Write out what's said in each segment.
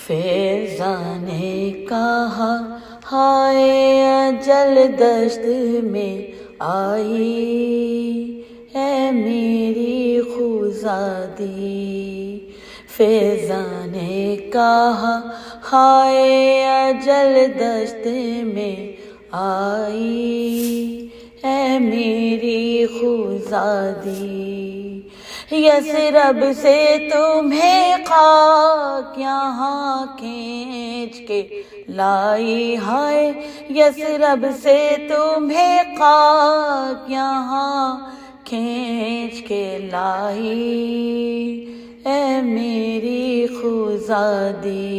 فیضاں نے کہا ہائے اجل دشت میں آئی، اے میری خزادی۔ فیضاں نے کہا ہائے اجل دشت میں آئی، اے میری خزادی۔ یثرب سے تمہیں خاک یہاں کھینچ کے لائی، ہائے یثرب سے تمہیں خاک یہاں کھینچ کے لائی، اے میری خزادی۔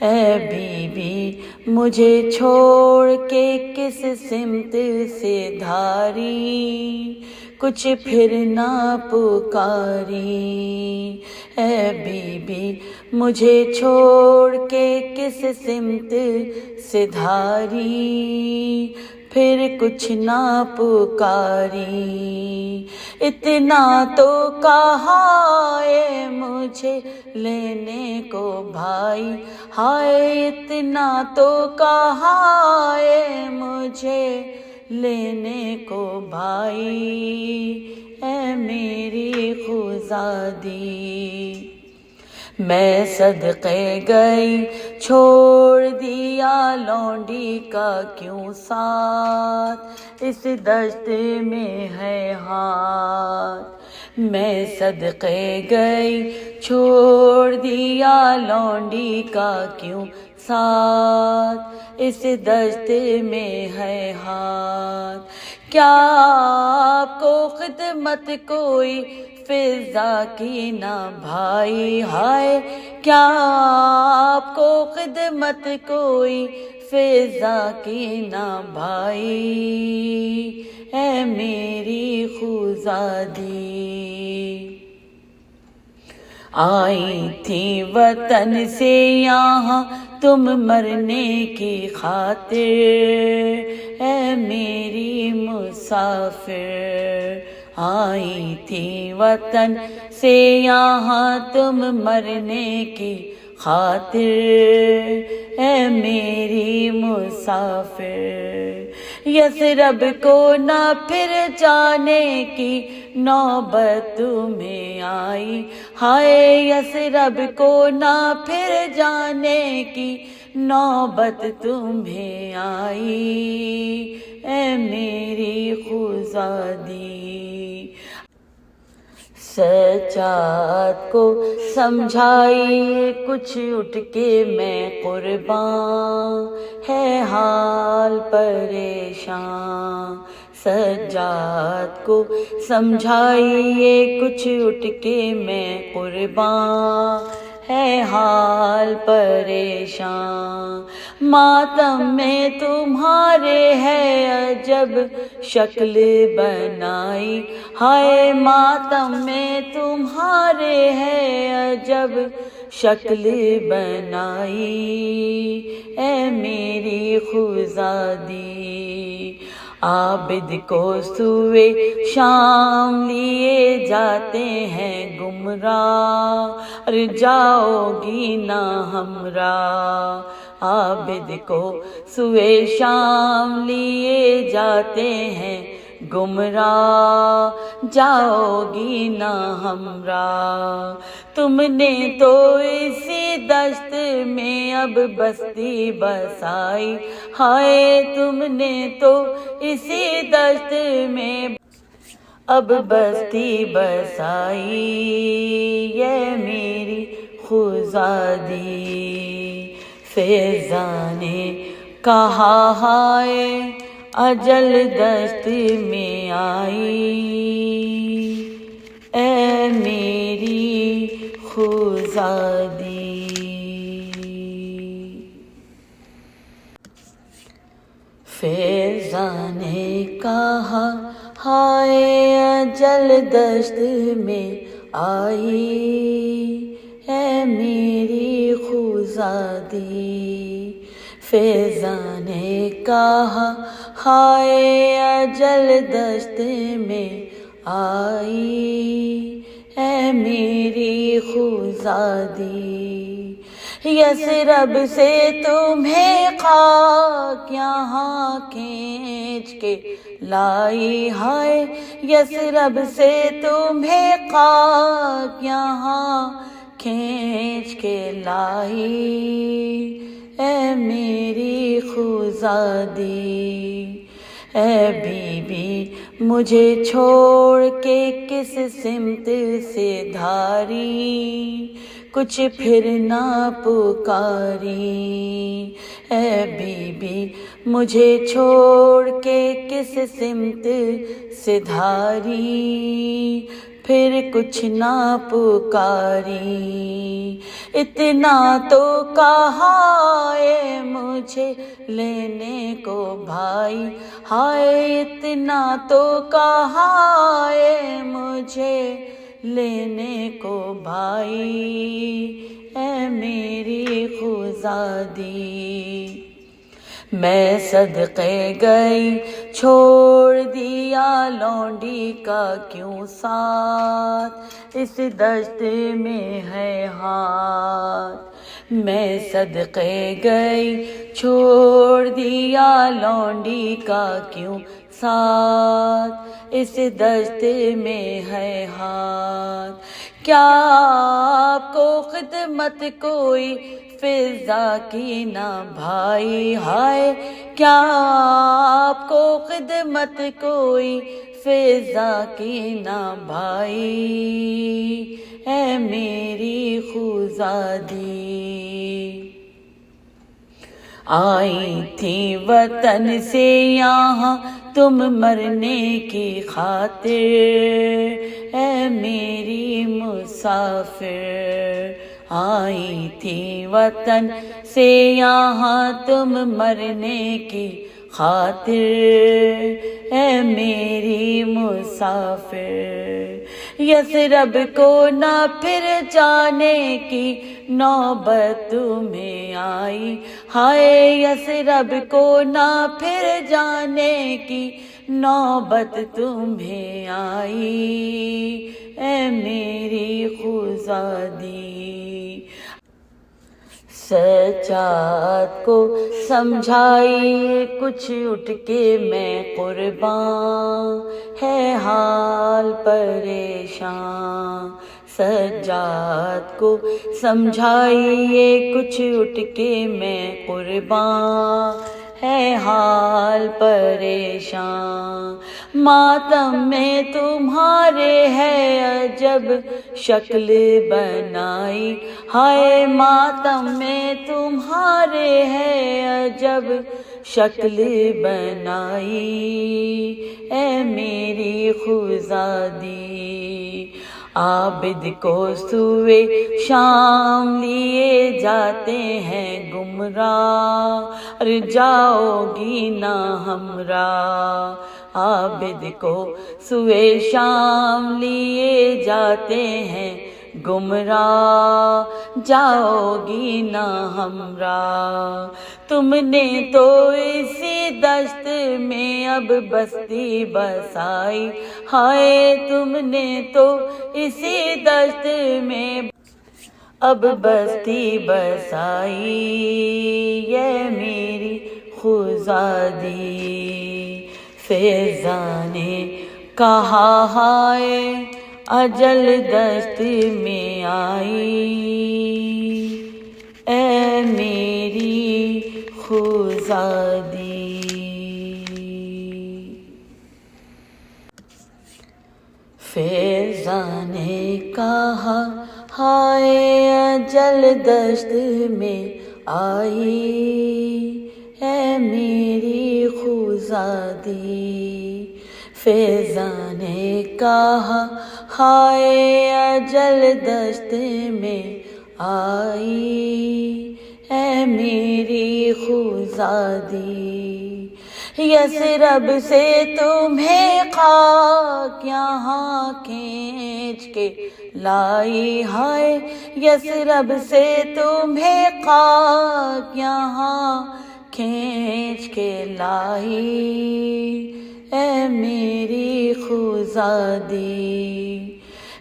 اے بی بی مجھے چھوڑ کے کس سمت سے دھاری، کچھ پھر نہ پکاری۔ اے بی بی مجھے چھوڑ کے کس سمت سے دھاری، پھر کچھ نہ پکاری۔ اتنا تو کہا اے مجھے لینے کو بھائی، ہائے اتنا تو کہا اے مجھے لینے کو بھائی، اے میری خزادی۔ میں صدقے گئی چھوڑ دیا لونڈی کا کیوں ساتھ، اس دشت میں ہے ہاتھ۔ میں صدقے گئی چھوڑ دیا لونڈی کا کیوں ساتھ، اس دشت میں ہے ہاتھ۔ کیا آپ کو خدمت کوئی فضا کی نہ بھائی، ہائے کیا آپ کو خدمت کوئی فضا کی نہ بھائی، اے میری خزادی۔ آئی تھی وطن سے یہاں تم مرنے کی خاطر، اے میری مسافر۔ آئی تھی وطن سے یہاں تم مرنے کی خاطر، اے میری مسافر۔ یثرب کو نہ پھر جانے کی نوبت تمہیں آئی، ہائے یثرب کو نہ پھر جانے کی نوبت تمہیں آئی، اے میری خزادی۔ سجاد کو سمجھائی کچھ اٹھ کے میں قرباں، ہے حال پریشاں۔ سجاد کو سمجھائیے کچھ اٹھ کے میں قرباں، ہے حال پریشاں۔ ماتم میں تمہارے ہے عجب شکل بنائی، ہائے ماتم میں تمہارے ہے عجب شکل بنائی، اے میری خزادی۔ عابد کو سوئے شام لیے جاتے ہیں گمراہ، ار جاؤ گی نہ ہمراہ۔ عابد کو سوئے شام لیے جاتے ہیں گمراہ، جاؤ گی نہ ہمراہ۔ تم نے تو اسی دشت میں اب بستی بسائی، ہائے تم نے تو اسی دشت میں اب بستی بسائی، یہ میری خزادی۔ فیضاں نے کہا ہائے اجل دشت میں آئی، اے میری خزادی۔ فیضاں نے کہا ہائے اجل دشت میں آئی، اے میری خزادی۔ فیضاں نے کہا ہائے اجل دشت میں آئی، اے میری خزادی۔ یثرب سے تمہیں خاک یہاں کھینچ کے لائی، ہائے یثرب سے تمہیں خاک یہاں کھینچ کے لائی، اے میری خزادی، اے بی بی مجھے چھوڑ کے کس سمت سے دھاری، کچھ پھر نہ پکاری، اے بی بی مجھے چھوڑ کے کس سمت سے دھاری، پھر کچھ نہ پکاری، اتنا تو کہا ہے مجھے لینے کو بھائی، ہائے اتنا تو کہا ہے مجھے لینے کو بھائی، اے میری خزادی، میں صدقے گئی چھوڑ دیا لونڈی کا کیوں ساتھ، اس دشت میں ہے ہاتھ، میں صدقے گئی چھوڑ دیا لونڈی کا کیوں ساتھ، اس دشت میں ہے ہاتھ، کیا آپ کو خدمت کوئی فضا کی نہ بھائی، ہائے کیا آپ کو خدمت کوئی فضا کی نہ بھائی، اے میری خزادی، آئی تھی وطن سے یہاں تم مرنے کی خاطر، اے میری مسافر، آئی تھی وطن سے یہاں تم مرنے کی خاطر، اے میری مسافر، یثرب کو نہ پھر جانے کی نوبت تمہیں آئی، ہائے یثرب کو نہ پھر جانے کی نوبت تمہیں آئی، اے میری خزادی، سجاد کو سمجھائی کچھ اٹھ کے میں قرباں، ہے حال پریشان، سجاد کو سمجھائیے کچھ اٹھ کے میں قرباں، ہے حال پریشان، ماتم میں تمہارے ہے عجب شکل بنائی، ہائے ماتم میں تمہارے ہے عجب شکل بنائی، اے میری خزادی، عابد کو سوئے شام لیے جاتے ہیں گمراہ، ار جاؤ گی نہ ہمراہ، عابد کو سوئے شام لیے جاتے ہیں گمراہ، جاؤ گی نہ ہمراہ، تم نے تو اسی دشت میں اب بستی بسائی، ہائے تم نے تو اسی دشت میں اب بستی بسائی، یہ میری خزادی، فضا نے کہا ہائے اجل دشت میں آئی، اے میری خزادی، فضا نے کہا ہائے اجل دشت میں آئی، اے میری خزادی، فضا نے کہا ہائے اجل دشت میں آئی، اے میری خزادی، یثرب سے تمہیں خاک یہاں کھینچ کے لائی، ہائے یثرب سے تمہیں خاک یہاں کھینچ کے لائی، اے میری خزادی،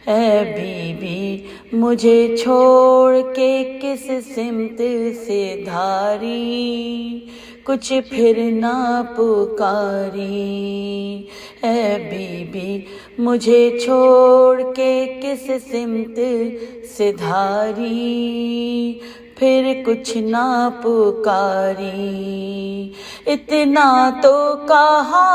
اے بیوی مجھے چھوڑ کے کس سمت سے دھاری، کچھ پھر نہ پکاری۔ اے بیوی مجھے چھوڑ کے کس سمت سے دھاری، پھر کچھ نہ پکاری۔ اتنا تو کہا